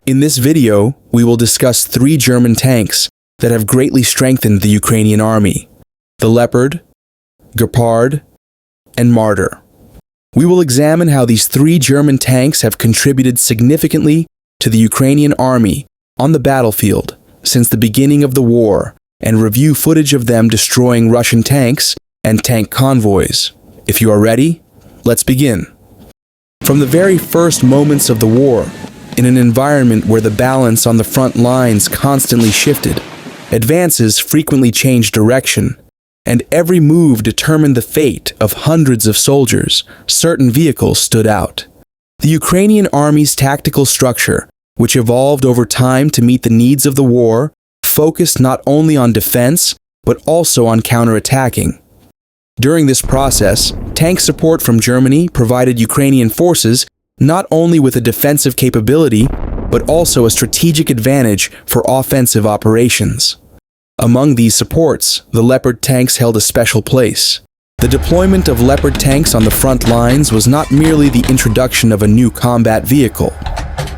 In this video, we will discuss 3 German tanks that have greatly strengthened the Ukrainian army: the Leopard, Gepard, and Martyr. We will examine how these 3 German tanks have contributed significantly to the Ukrainian army on the battlefield since the beginning of the war, and review footage of them destroying Russian tanks and tank convoys. If you are ready, let's begin. From the very first moments of the war, in an environment where the balance on the front lines constantly shifted, advances frequently changed direction, and every move determined the fate of hundreds of soldiers, certain vehicles stood out. The Ukrainian army's tactical structure, which evolved over time to meet the needs of the war, focused not only on defense, but also on counterattacking. During this process, tank support from Germany provided Ukrainian forces not only with a defensive capability, but also a strategic advantage for offensive operations. Among these supports, the Leopard tanks held a special place. The deployment of Leopard tanks on the front lines was not merely the introduction of a new combat vehicle.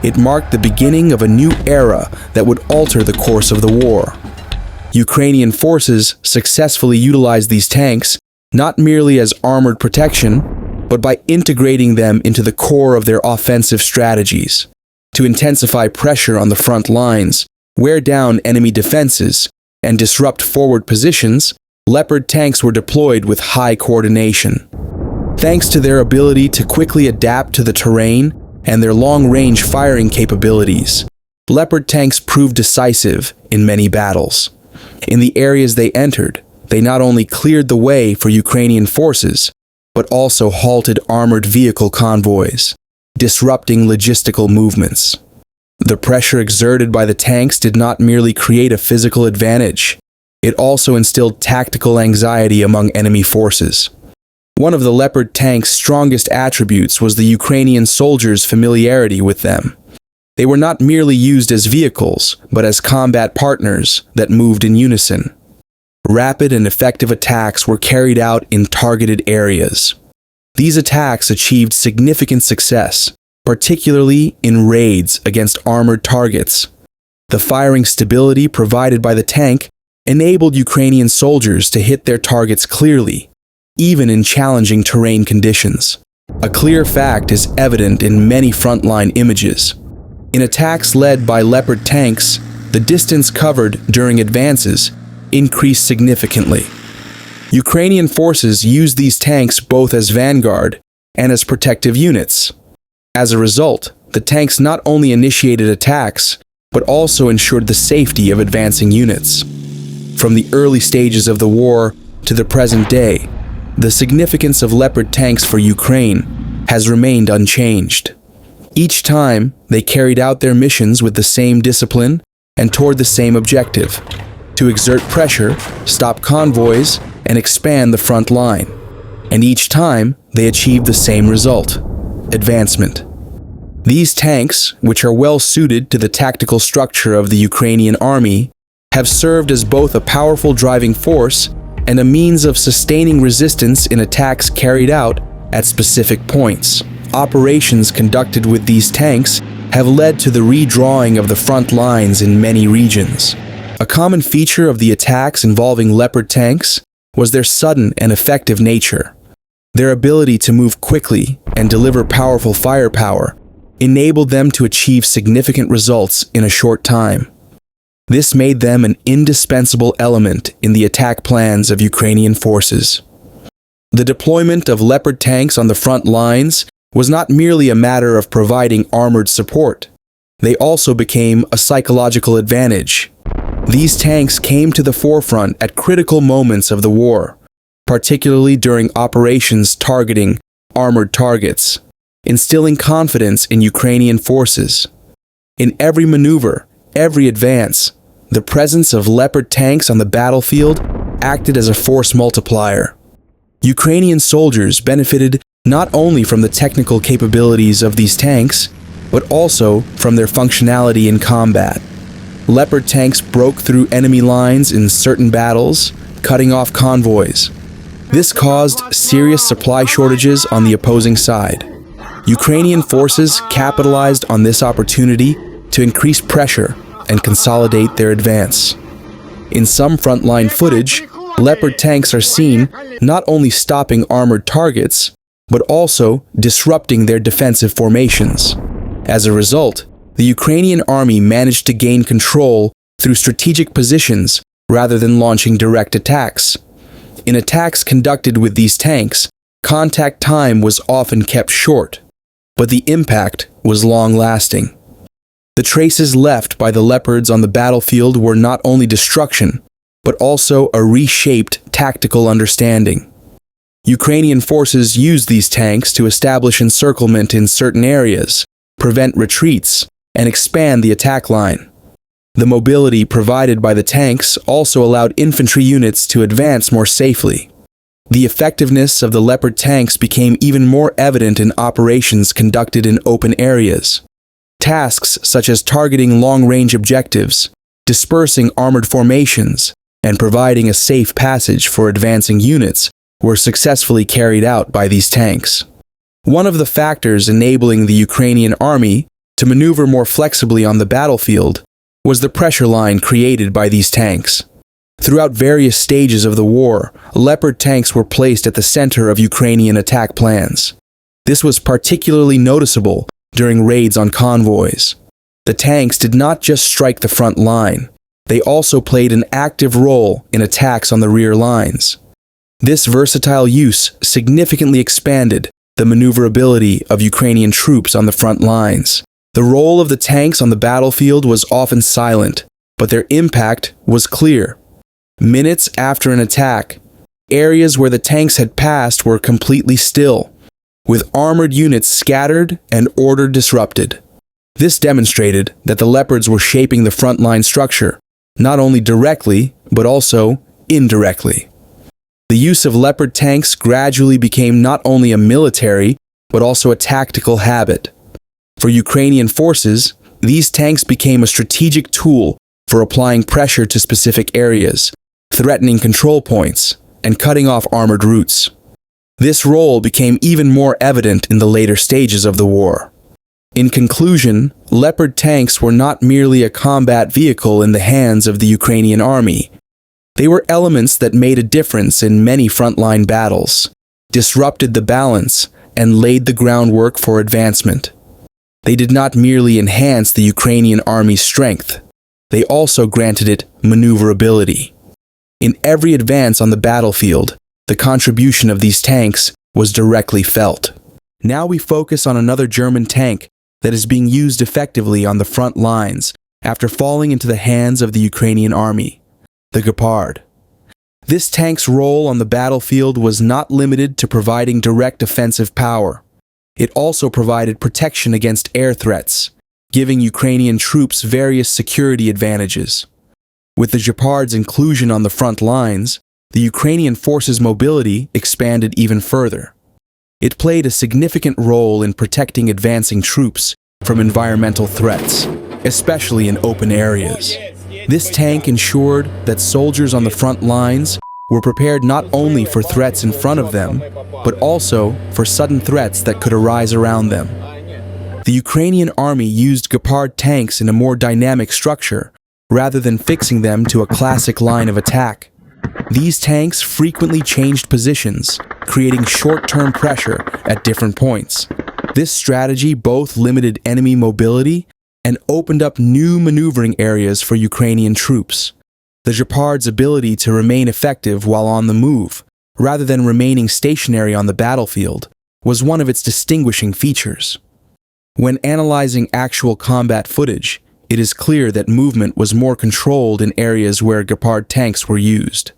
It marked the beginning of a new era that would alter the course of the war. Ukrainian forces successfully utilized these tanks not merely as armored protection, but by integrating them into the core of their offensive strategies. To intensify pressure on the front lines, wear down enemy defenses, and disrupt forward positions, Leopard tanks were deployed with high coordination. Thanks to their ability to quickly adapt to the terrain and their long-range firing capabilities, Leopard tanks proved decisive in many battles. In the areas they entered, they not only cleared the way for Ukrainian forces, but also halted armored vehicle convoys, disrupting logistical movements. The pressure exerted by the tanks did not merely create a physical advantage, it also instilled tactical anxiety among enemy forces. One of the Leopard tank's strongest attributes was the Ukrainian soldiers' familiarity with them. They were not merely used as vehicles, but as combat partners that moved in unison. Rapid and effective attacks were carried out in targeted areas. These attacks achieved significant success, particularly in raids against armored targets. The firing stability provided by the tank enabled Ukrainian soldiers to hit their targets clearly, even in challenging terrain conditions. A clear fact is evident in many frontline images. In attacks led by Leopard tanks, the distance covered during advances increased significantly. Ukrainian forces used these tanks both as vanguard and as protective units. As a result, the tanks not only initiated attacks, but also ensured the safety of advancing units. From the early stages of the war to the present day, the significance of Leopard tanks for Ukraine has remained unchanged. Each time, they carried out their missions with the same discipline and toward the same objective: to exert pressure, stop convoys, and expand the front line. And each time, they achieved the same result: advancement. These tanks, which are well suited to the tactical structure of the Ukrainian army, have served as both a powerful driving force and a means of sustaining resistance in attacks carried out at specific points. Operations conducted with these tanks have led to the redrawing of the front lines in many regions. A common feature of the attacks involving Leopard tanks was their sudden and effective nature. Their ability to move quickly and deliver powerful firepower enabled them to achieve significant results in a short time. This made them an indispensable element in the attack plans of Ukrainian forces. The deployment of Leopard tanks on the front lines was not merely a matter of providing armored support. They also became a psychological advantage. These tanks came to the forefront at critical moments of the war, particularly during operations targeting armored targets, instilling confidence in Ukrainian forces. In every maneuver, every advance, the presence of Leopard tanks on the battlefield acted as a force multiplier. Ukrainian soldiers benefited not only from the technical capabilities of these tanks, but also from their functionality in combat. Leopard tanks broke through enemy lines in certain battles, cutting off convoys. This caused serious supply shortages on the opposing side. Ukrainian forces capitalized on this opportunity to increase pressure and consolidate their advance. In some frontline footage, Leopard tanks are seen not only stopping armored targets, but also disrupting their defensive formations. As a result, the Ukrainian army managed to gain control through strategic positions rather than launching direct attacks. In attacks conducted with these tanks, contact time was often kept short, but the impact was long-lasting. The traces left by the Leopards on the battlefield were not only destruction, but also a reshaped tactical understanding. Ukrainian forces used these tanks to establish encirclement in certain areas, prevent retreats, and expand the attack line. The mobility provided by the tanks also allowed infantry units to advance more safely. The effectiveness of the Leopard tanks became even more evident in operations conducted in open areas. Tasks such as targeting long-range objectives, dispersing armored formations, and providing a safe passage for advancing units were successfully carried out by these tanks. One of the factors enabling the Ukrainian army to maneuver more flexibly on the battlefield was the pressure line created by these tanks. Throughout various stages of the war, Leopard tanks were placed at the center of Ukrainian attack plans. This was particularly noticeable during raids on convoys. The tanks did not just strike the front line, they also played an active role in attacks on the rear lines. This versatile use significantly expanded the maneuverability of Ukrainian troops on the front lines. The role of the tanks on the battlefield was often silent, but their impact was clear. Minutes after an attack, areas where the tanks had passed were completely still, with armored units scattered and order disrupted. This demonstrated that the Leopards were shaping the frontline structure, not only directly, but also indirectly. The use of Leopard tanks gradually became not only a military, but also a tactical habit. For Ukrainian forces, these tanks became a strategic tool for applying pressure to specific areas, threatening control points, and cutting off armored routes. This role became even more evident in the later stages of the war. In conclusion, Leopard tanks were not merely a combat vehicle in the hands of the Ukrainian army. They were elements that made a difference in many frontline battles, disrupted the balance, and laid the groundwork for advancement. They did not merely enhance the Ukrainian army's strength, they also granted it maneuverability. In every advance on the battlefield, the contribution of these tanks was directly felt. Now we focus on another German tank that is being used effectively on the front lines after falling into the hands of the Ukrainian army, the Gepard. This tank's role on the battlefield was not limited to providing direct offensive power. It also provided protection against air threats, giving Ukrainian troops various security advantages. With the Gepard's inclusion on the front lines, the Ukrainian forces' mobility expanded even further. It played a significant role in protecting advancing troops from environmental threats, especially in open areas. This tank ensured that soldiers on the front lines were prepared not only for threats in front of them, but also for sudden threats that could arise around them. The Ukrainian army used Gepard tanks in a more dynamic structure, rather than fixing them to a classic line of attack. These tanks frequently changed positions, creating short-term pressure at different points. This strategy both limited enemy mobility and opened up new maneuvering areas for Ukrainian troops. The Gepard's ability to remain effective while on the move, rather than remaining stationary on the battlefield, was one of its distinguishing features. When analyzing actual combat footage, it is clear that movement was more controlled in areas where Gepard tanks were used.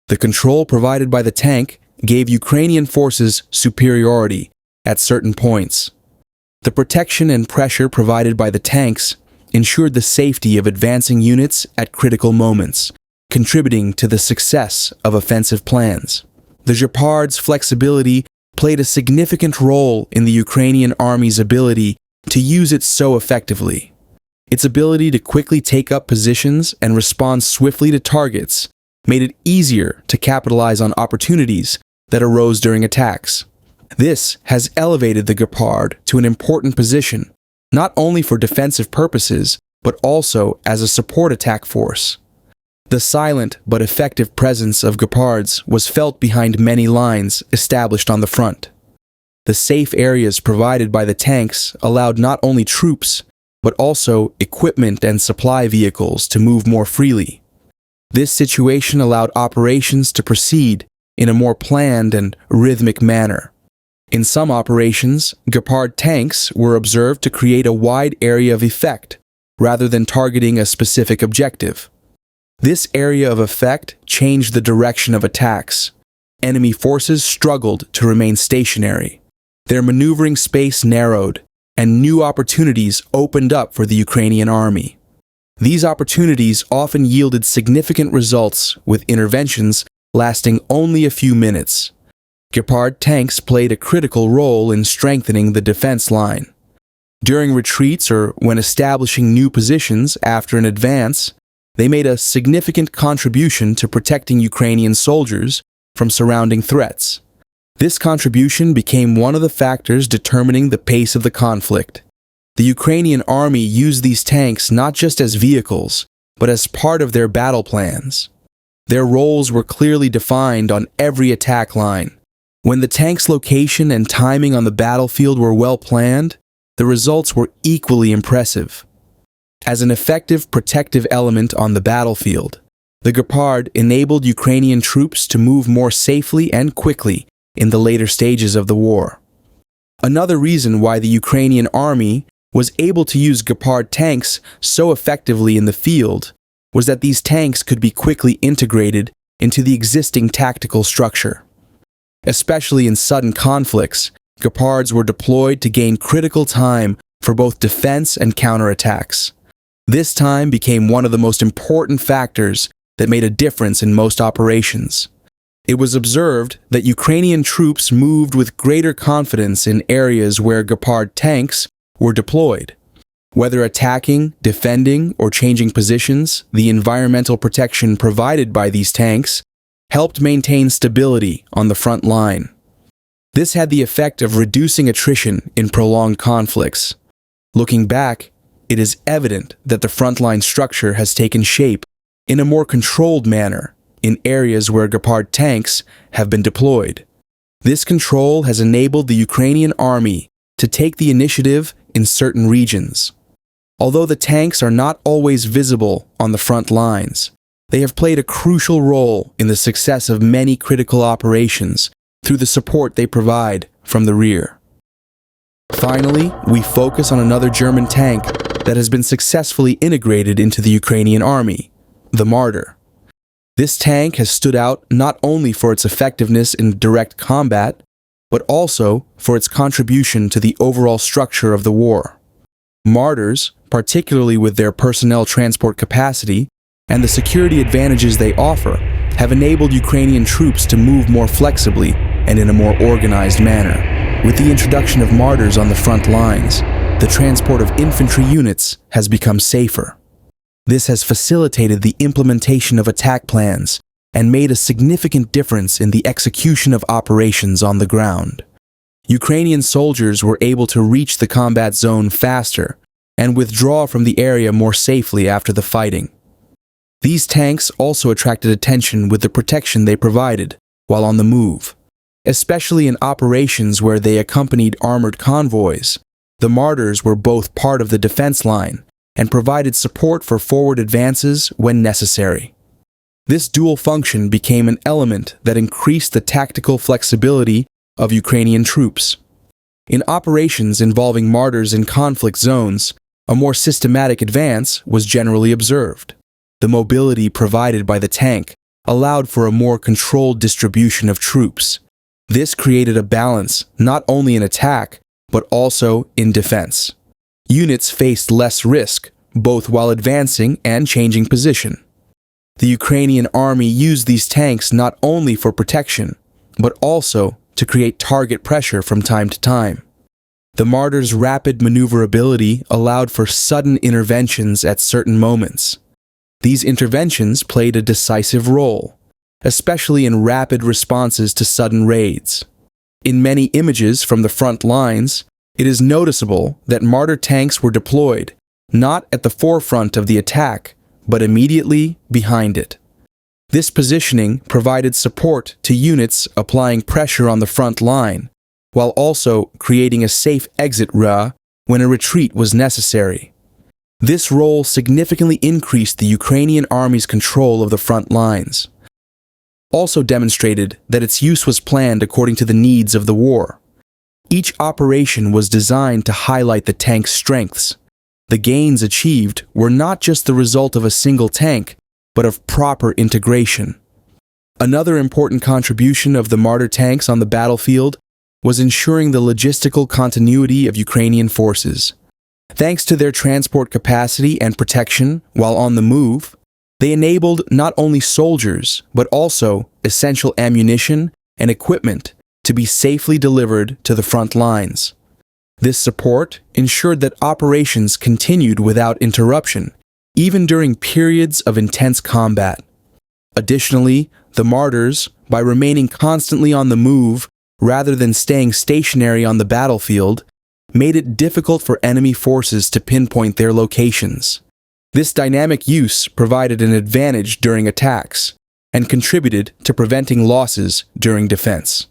The control provided by the tank gave Ukrainian forces superiority at certain points. The protection and pressure provided by the tanks ensured the safety of advancing units at critical moments, contributing to the success of offensive plans. The Gepard's flexibility played a significant role in the Ukrainian army's ability to use it so effectively. Its ability to quickly take up positions and respond swiftly to targets made it easier to capitalize on opportunities that arose during attacks. This has elevated the Gepard to an important position, not only for defensive purposes, but also as a support attack force. The silent but effective presence of Gepards was felt behind many lines established on the front. The safe areas provided by the tanks allowed not only troops, but also equipment and supply vehicles to move more freely. This situation allowed operations to proceed in a more planned and rhythmic manner. In some operations, Gepard tanks were observed to create a wide area of effect, rather than targeting a specific objective. This area of effect changed the direction of attacks. Enemy forces struggled to remain stationary. Their maneuvering space narrowed, and new opportunities opened up for the Ukrainian army. These opportunities often yielded significant results, with interventions lasting only a few minutes. Gepard tanks played a critical role in strengthening the defense line. During retreats or when establishing new positions after an advance, they made a significant contribution to protecting Ukrainian soldiers from surrounding threats. This contribution became one of the factors determining the pace of the conflict. The Ukrainian army used these tanks not just as vehicles, but as part of their battle plans. Their roles were clearly defined on every attack line. When the tank's location and timing on the battlefield were well planned, the results were equally impressive. As an effective protective element on the battlefield, the Gepard enabled Ukrainian troops to move more safely and quickly in the later stages of the war. Another reason why the Ukrainian army was able to use Gepard tanks so effectively in the field was that these tanks could be quickly integrated into the existing tactical structure. Especially in sudden conflicts, Gepards were deployed to gain critical time for both defense and counterattacks. This time became one of the most important factors that made a difference in most operations. It was observed that Ukrainian troops moved with greater confidence in areas where Gepard tanks were deployed. Whether attacking, defending, or changing positions, the environmental protection provided by these tanks helped maintain stability on the front line. This had the effect of reducing attrition in prolonged conflicts. Looking back, it is evident that the frontline structure has taken shape in a more controlled manner in areas where Gepard tanks have been deployed. This control has enabled the Ukrainian army to take the initiative in certain regions. Although the tanks are not always visible on the front lines, they have played a crucial role in the success of many critical operations through the support they provide from the rear. Finally, we focus on another German tank that has been successfully integrated into the Ukrainian army, the Marder. This tank has stood out not only for its effectiveness in direct combat, but also for its contribution to the overall structure of the war. Marders, particularly with their personnel transport capacity and the security advantages they offer, have enabled Ukrainian troops to move more flexibly and in a more organized manner. With the introduction of Marders on the front lines, the transport of infantry units has become safer. This has facilitated the implementation of attack plans and made a significant difference in the execution of operations on the ground. Ukrainian soldiers were able to reach the combat zone faster and withdraw from the area more safely after the fighting. These tanks also attracted attention with the protection they provided while on the move. Especially in operations where they accompanied armored convoys, the Marders were both part of the defense line and provided support for forward advances when necessary. This dual function became an element that increased the tactical flexibility of Ukrainian troops. In operations involving Marders in conflict zones, a more systematic advance was generally observed. The mobility provided by the tank allowed for a more controlled distribution of troops. This created a balance not only in attack, but also in defense. Units faced less risk, both while advancing and changing position. The Ukrainian army used these tanks not only for protection, but also to create target pressure from time to time. The Marder's rapid maneuverability allowed for sudden interventions at certain moments. These interventions played a decisive role, especially in rapid responses to sudden raids. In many images from the front lines, it is noticeable that Marder tanks were deployed not at the forefront of the attack, but immediately behind it. This positioning provided support to units applying pressure on the front line, while also creating a safe exit route when a retreat was necessary. This role significantly increased the Ukrainian army's control of the front lines. Also demonstrated that its use was planned according to the needs of the war. Each operation was designed to highlight the tank's strengths. The gains achieved were not just the result of a single tank, but of proper integration. Another important contribution of the Marder tanks on the battlefield was ensuring the logistical continuity of Ukrainian forces. Thanks to their transport capacity and protection while on the move, they enabled not only soldiers, but also essential ammunition and equipment to be safely delivered to the front lines. This support ensured that operations continued without interruption, even during periods of intense combat. Additionally, the Marders, by remaining constantly on the move rather than staying stationary on the battlefield, made it difficult for enemy forces to pinpoint their locations. This dynamic use provided an advantage during attacks and contributed to preventing losses during defense.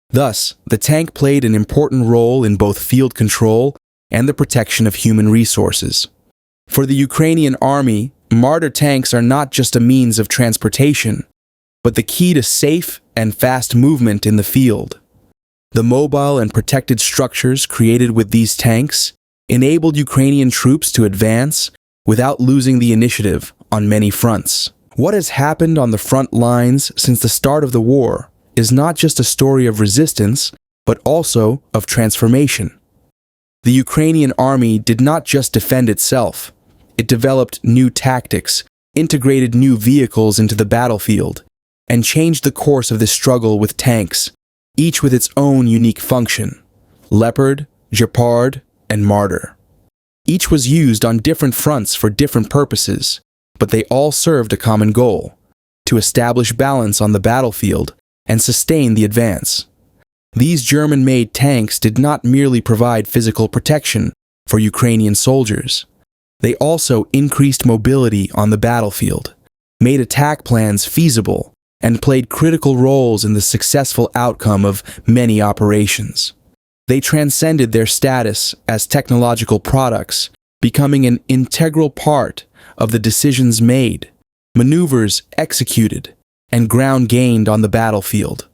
Thus, the tank played an important role in both field control and the protection of human resources. For the Ukrainian army, Marder tanks are not just a means of transportation, but the key to safe and fast movement in the field. The mobile and protected structures created with these tanks enabled Ukrainian troops to advance without losing the initiative on many fronts. What has happened on the front lines since the start of the war is not just a story of resistance, but also of transformation. The Ukrainian army did not just defend itself. It developed new tactics, integrated new vehicles into the battlefield, and changed the course of this struggle with tanks, each with its own unique function: Leopard, Gepard, and Marder. Each was used on different fronts for different purposes, but they all served a common goal: to establish balance on the battlefield and sustain the advance. These German-made tanks did not merely provide physical protection for Ukrainian soldiers. They also increased mobility on the battlefield, made attack plans feasible, and played critical roles in the successful outcome of many operations. They transcended their status as technological products, becoming an integral part of the decisions made, maneuvers executed, and ground gained on the battlefield.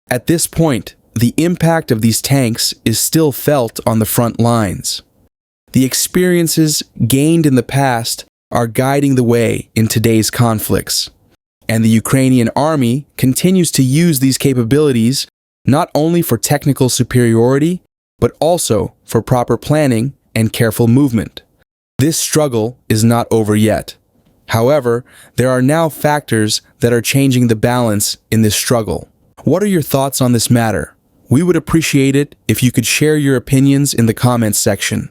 At this point, the impact of these tanks is still felt on the front lines. The experiences gained in the past are guiding the way in today's conflicts, and the Ukrainian army continues to use these capabilities not only for technical superiority, but also for proper planning and careful movement. This struggle is not over yet. However, there are now factors that are changing the balance in this struggle. What are your thoughts on this matter? We would appreciate it if you could share your opinions in the comments section.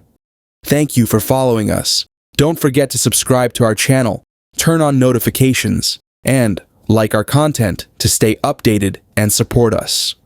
Thank you for following us. Don't forget to subscribe to our channel, turn on notifications, and like our content to stay updated and support us.